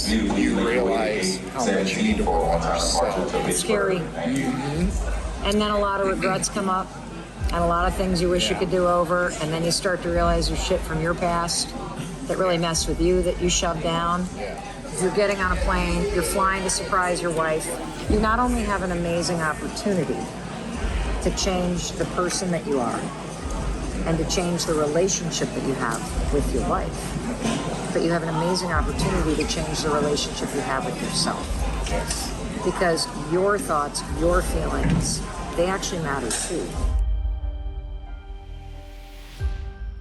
you realize how much you need to work on yourself. It's scary. And then a lot of regrets come up, and a lot of things you wish you could do over, and then you start to realize there's shit from your past that really messed with you, that you shoved down. You're getting on a plane, you're flying to surprise your wife. You not only have an amazing opportunity to change the person that you are and to change the relationship that you have with your wife, but you have an amazing opportunity to change the relationship you have with yourself. Because your thoughts, your feelings, they actually matter too.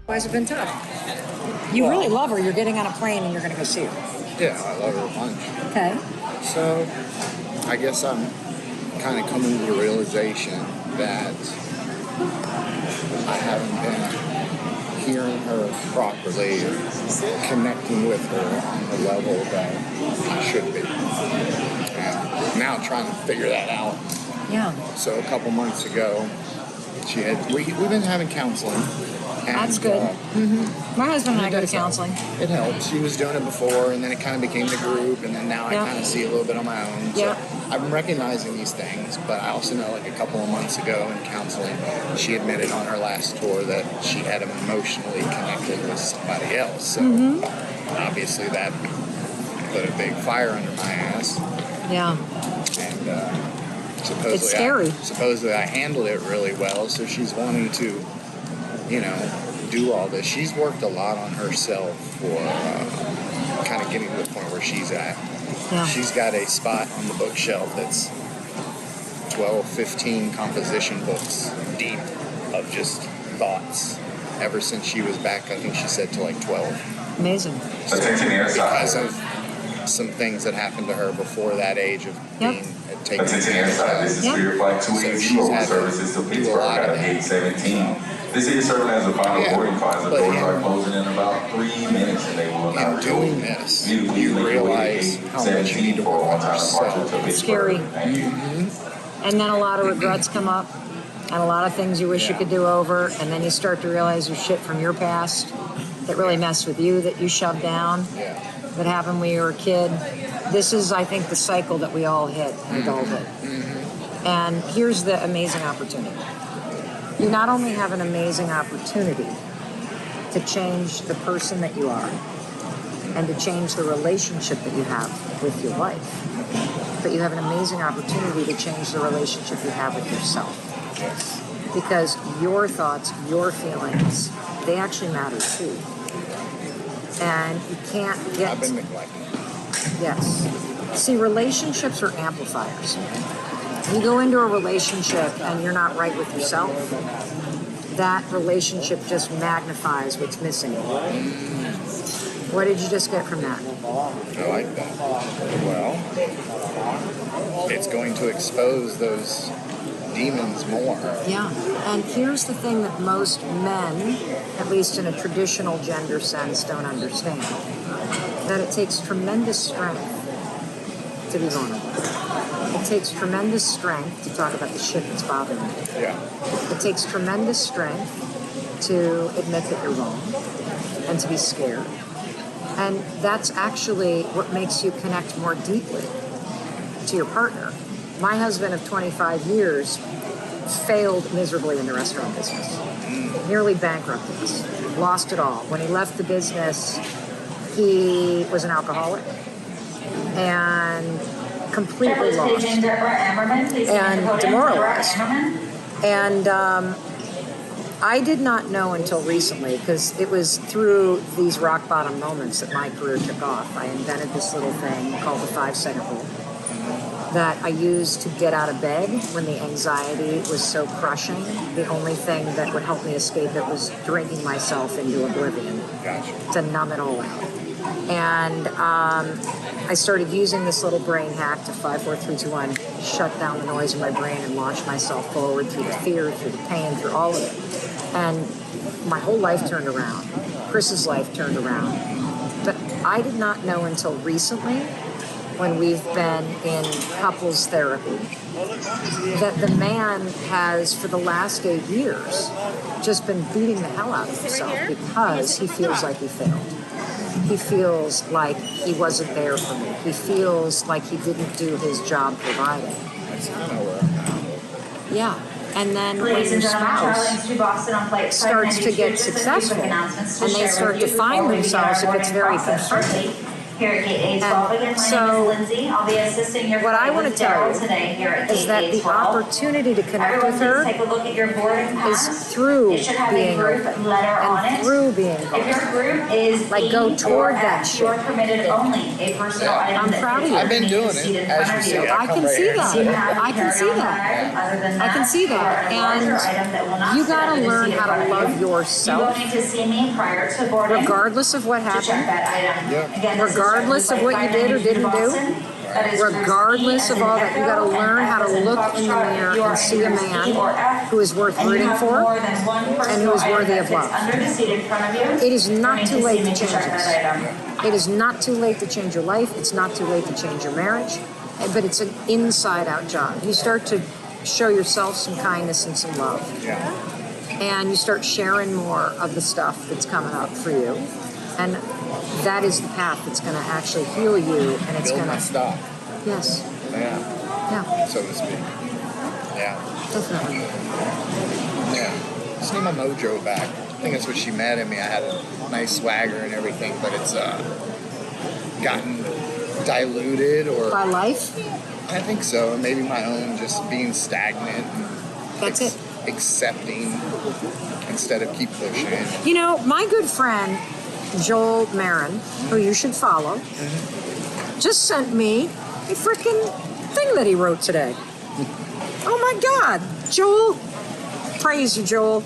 Why has it been tough? You really love her. You're getting on a plane and you're going to go see her. Yeah, I love her a bunch. Okay. So, I guess I'm kind of coming to the realization that I haven't been hearing her properly or connecting with her on the level that I should be. And now I'm trying to figure that out. Yeah. So a couple months ago, we've been having counseling. And, that's good. My husband and I go to counseling. It helps. She was doing it before, and then it kind of became the group, and then now I kind of see a little bit on my own. So I'm recognizing these things, but I also know like a couple of months ago in counseling, she admitted on her last tour that she had emotionally connected with somebody else. So obviously that put a big fire under my ass. Yeah. And supposedly it's scary. Supposedly I handled it really well, so she's wanting to, do all this. She's worked a lot on herself for kind of getting to the point where she's at. Yeah. She's got a spot on the bookshelf that's 12, 15 composition books deep of just thoughts ever since she was back, I think she said, to like 12. Amazing. So, because of some things that happened to her before that age of being taken advantage of. This is Spirit Flight 280 services to Pittsburgh at gate 17. This is serving as a final boarding class. The doors are closing in about 3 minutes, and they will not in doing this, you realize how much you need to work on yourself. It's scary. And then a lot of regrets come up, and a lot of things you wish you could do over, and then you start to realize there's shit from your past that really messed with you, that you shoved down, that happened when you were a kid. This is, I think, the cycle that we all hit in adulthood. And here's the amazing opportunity. You not only have an amazing opportunity to change the person that you are and to change the relationship that you have with your wife, but you have an amazing opportunity to change the relationship you have with yourself. Because your thoughts, your feelings, they actually matter too. And you can't get... I've been neglecting. Yes. See, relationships are amplifiers. You go into a relationship and you're not right with yourself, that relationship just magnifies what's missing. What did you just get from that? I like that. Well, it's going to expose those demons more. Yeah, and here's the thing that most men, at least in a traditional gender sense, don't understand. That it takes tremendous strength to be vulnerable. It takes tremendous strength to talk about the shit that's bothering you. Yeah. It takes tremendous strength to admit that you're wrong and to be scared. And that's actually what makes you connect more deeply to your partner. My husband of 25 years failed miserably in the restaurant business. Nearly bankrupted us. Lost it all. When he left the business, he was an alcoholic and completely lost and demoralized. And I did not know until recently, because it was through these rock bottom moments that my career took off. I invented this little thing called the 5-second rule that I used to get out of bed when the anxiety was so crushing. The only thing that would help me escape it was drinking myself into oblivion to numb it all out. And I started using this little brain hack to 5, 4, 3, 2, 1, shut down the noise in my brain and launch myself forward through the fear, through the pain, through all of it. And my whole life turned around. Chris's life turned around. But I did not know until recently, when we've been in couples therapy, that the man has, for the last 8 years, just been beating the hell out of himself because he feels like he failed. he feels like he wasn't there for me. He feels like he didn't do his job providing. That's kind of where I'm at. Yeah. And then when your spouse starts to get successful and they start to find themselves, it gets very confronting. And so what I want to tell you is that the opportunity to connect with her is through being open and through being open. Like, go toward that shit. I'm proud of you. I've been doing it, as you see. I can see that. I can see that. I can see that. And you got to learn how to love yourself, regardless of what happened, regardless of what you did or didn't do, regardless of all that. You got to learn how to look in the mirror and see a man who is worth rooting for and who is worthy of love. It is not too late to change this. It is not too late to change your life. It's not too late to change your marriage. But it's an inside-out job. You start to show yourself some kindness and some love. And you start sharing more of the stuff that's coming up for you. And that is the path that's going to actually heal you, and it's going to stop. Yes. Yeah. So to speak. Yeah. Definitely. Yeah. Just need my mojo back. I think that's what she met in me. I had a nice swagger and everything, but it's gotten diluted or by life. I think so. Maybe my own just being stagnant. And that's it. Accepting instead of keep pushing. You know, my good friend Joel Marin, who you should follow, just sent me a freaking thing that he wrote today. Oh my God, Joel! Praise you, Joel.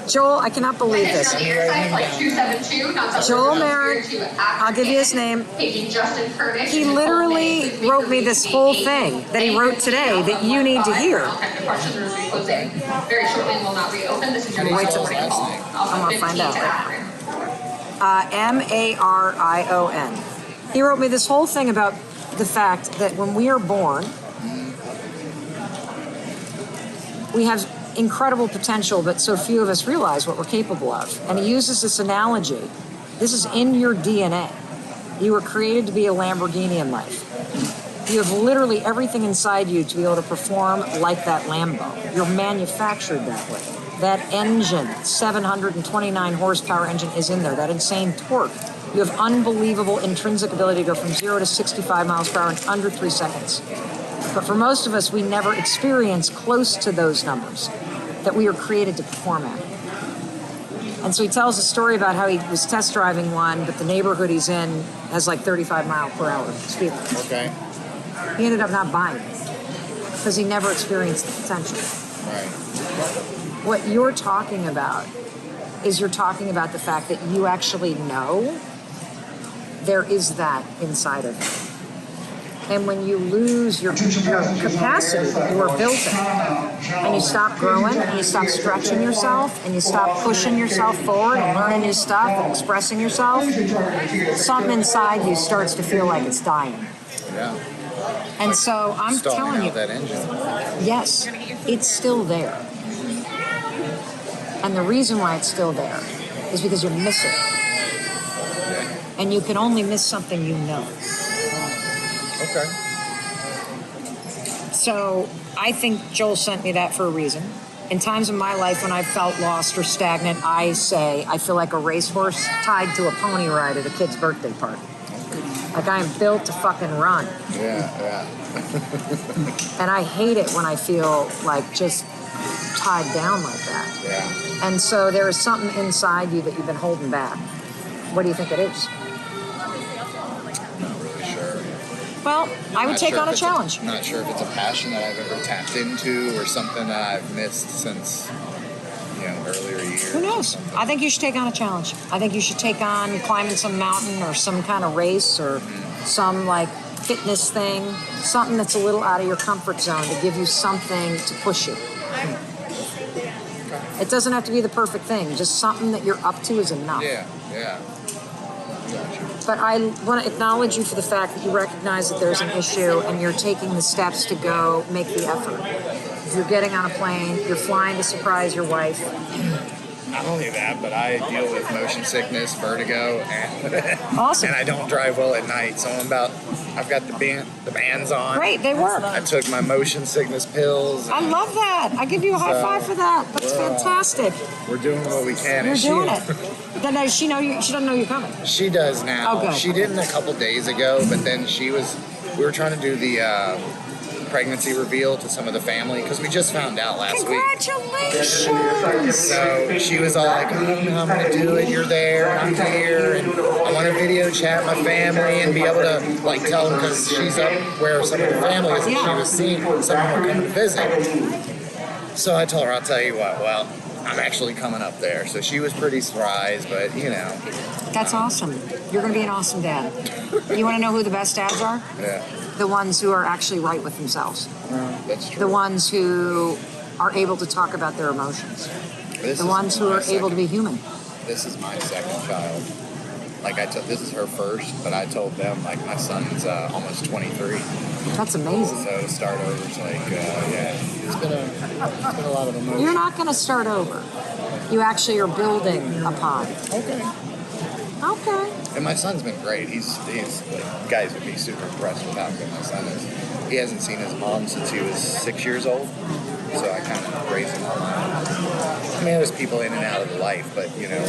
Joel, I cannot believe this. Joel Marin, I'll give you his name. He literally wrote me this whole thing that he wrote today that you need to hear. Very shortly will not be open. This is your Wait till I'm going to find out. Marion. He wrote me this whole thing about the fact that when we are born, we have incredible potential, but so few of us realize what we're capable of. And he uses this analogy. This is in your DNA. You were created to be a Lamborghini in life. You have literally everything inside you to be able to perform like that Lambo. You're manufactured that way. That engine, 729 horsepower engine, is in there. That insane torque. You have unbelievable intrinsic ability to go from 0 to 65 miles per hour in under 3 seconds. But for most of us, we never experience close to those numbers that we are created to perform at. And so he tells a story about how he was test driving one, but the neighborhood he's in has like 35 mile per hour speed limit. Okay. He ended up not buying it because he never experienced the potential. Right. What you're talking about is you're talking about the fact that you actually know there is that inside of you. And when you lose your capacity that you were built in, and you stop growing, and you stop stretching yourself, and you stop pushing yourself forward and learning new stuff and expressing yourself, something inside you starts to feel like it's dying. Yeah. And so I'm telling you, that engine. yes, it's still there. And the reason why it's still there is because you're missing. And you can only miss something you know. Okay. So I think Joel sent me that for a reason. In times of my life when I felt lost or stagnant, I say I feel like a racehorse tied to a pony ride at a kid's birthday party. Like I am built to fucking run. Yeah. And I hate it when I feel like just tied down like that. Yeah. And so there is something inside you that you've been holding back. What do you think it is? Not really sure. Well, I would take on a challenge. Not sure if it's a passion that I've ever tapped into or something that I've missed since, earlier years. Who knows? I think you should take on a challenge. I think you should take on climbing some mountain or some kind of race or some like fitness thing, something that's a little out of your comfort zone to give you something to push you. It doesn't have to be the perfect thing. Just something that you're up to is enough. Yeah. But I want to acknowledge you for the fact that you recognize that there's an issue and you're taking the steps to go make the effort. If you're getting on a plane, you're flying to surprise your wife. Not only that, but I deal with motion sickness, vertigo, and Awesome. and I don't drive well at night. So I've got the bands on. Great, they work. I took my motion sickness pills. I love that. I give you a high five for that. That's fantastic. We're doing what we can. You're and doing it. Then does she know you? She doesn't know you're coming. She does now. Oh, good. She didn't a couple days ago, but then we were trying to do the pregnancy reveal to some of the family because we just found out last week. Congratulations! So she was all like, I don't know how I'm going to do it. You're there, and I'm here, and I want to video chat my family and be able to like tell them because she's up where some of the family is and she was seeing someone were coming to visit. So I told her, I'll tell you what, well, I'm actually coming up there. So she was pretty surprised, but you know. That's awesome. You're going to be an awesome dad. You want to know who the best dads are? Yeah. The ones who are actually right with themselves. That's true. The ones who are able to talk about their emotions. The ones who are able to be human. This is my second child. Like this is her first, but I told them like my son's almost 23. That's amazing. So to start over, it's like it's been a lot of emotion. You're not going to start over. You actually are building upon. Okay. And my son's been great. He's like, guys would be super impressed with how good my son is. He hasn't seen his mom since he was 6 years old, so I kind of raised him on my own. I mean, there's people in and out of the life, but you know,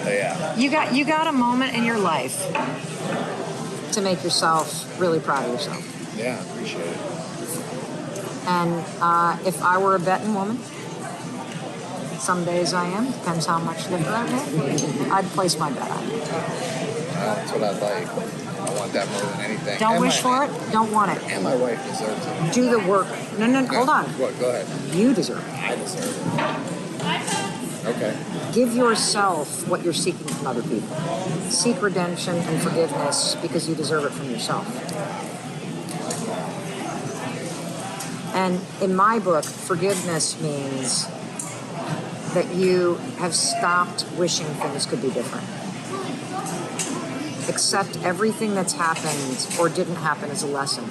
yeah. You got a moment in your life to make yourself really proud of yourself. Yeah, I appreciate it. And if I were a betting woman, some days I am, depends how much liquor I get, I'd place my bet on you. That's what I'd like. I want that more than anything. Don't wish for it, don't want it. And my wife deserves it. Do the work. No, hold on. What? Go ahead. You deserve it. I deserve it. Okay. Give yourself what you're seeking from other people. Seek redemption and forgiveness because you deserve it from yourself. And in my book, forgiveness means that you have stopped wishing things could be different. Accept everything that's happened or didn't happen as a lesson.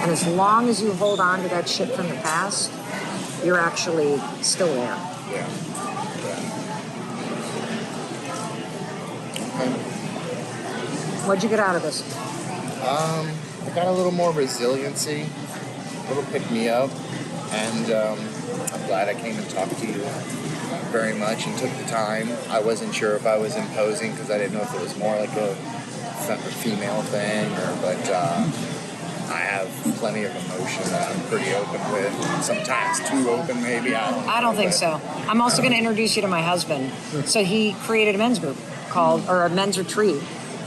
And as long as you hold on to that shit from the past, you're actually still there. Yeah. Okay. What'd you get out of this? I got a little more resiliency, a little pick me up, and I'm glad I came and talked to you very much and took the time. I wasn't sure if I was imposing because I didn't know if it was more like a female thing, but I have plenty of emotion that I'm pretty open with. Sometimes too open, maybe. I don't think so. I'm also going to introduce you to my husband. So he created a men's group a men's retreat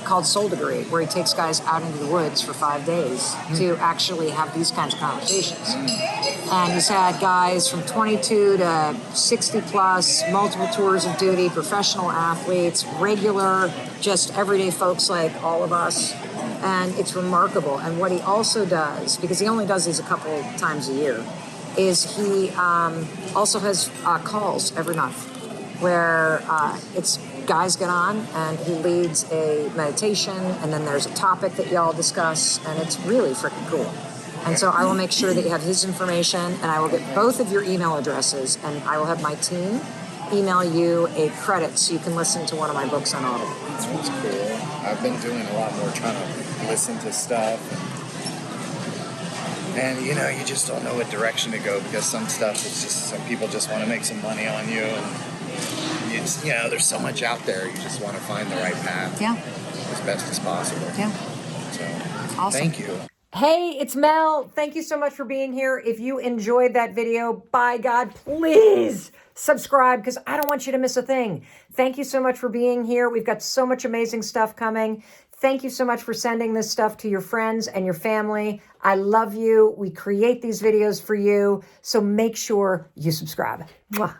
called Soul Degree, where he takes guys out into the woods for 5 days to actually have these kinds of conversations. And he's had guys from 22 to 60 plus, multiple tours of duty, professional athletes, regular, just everyday folks like all of us. And it's remarkable. And what he also does, because he only does these a couple times a year, is he also has calls every month where it's guys get on and he leads a meditation and then there's a topic that y'all discuss and it's really freaking cool. And so I will make sure that you have his information and I will get both of your email addresses and I will have my team email you a credit so you can listen to one of my books on Audible. That's what's cool. I've been doing a lot more trying to listen to stuff and you know, you just don't know what direction to go because some stuff is just, some people just want to make some money on you and you know, there's so much out there. You just want to find the right path. Yeah. As best as possible. Yeah. So, awesome. Thank you. Hey, it's Mel. Thank you so much for being here. If you enjoyed that video, by God, please subscribe because I don't want you to miss a thing. Thank you so much for being here. We've got so much amazing stuff coming. Thank you so much for sending this stuff to your friends and your family. I love you. We create these videos for you. So make sure you subscribe. Mwah.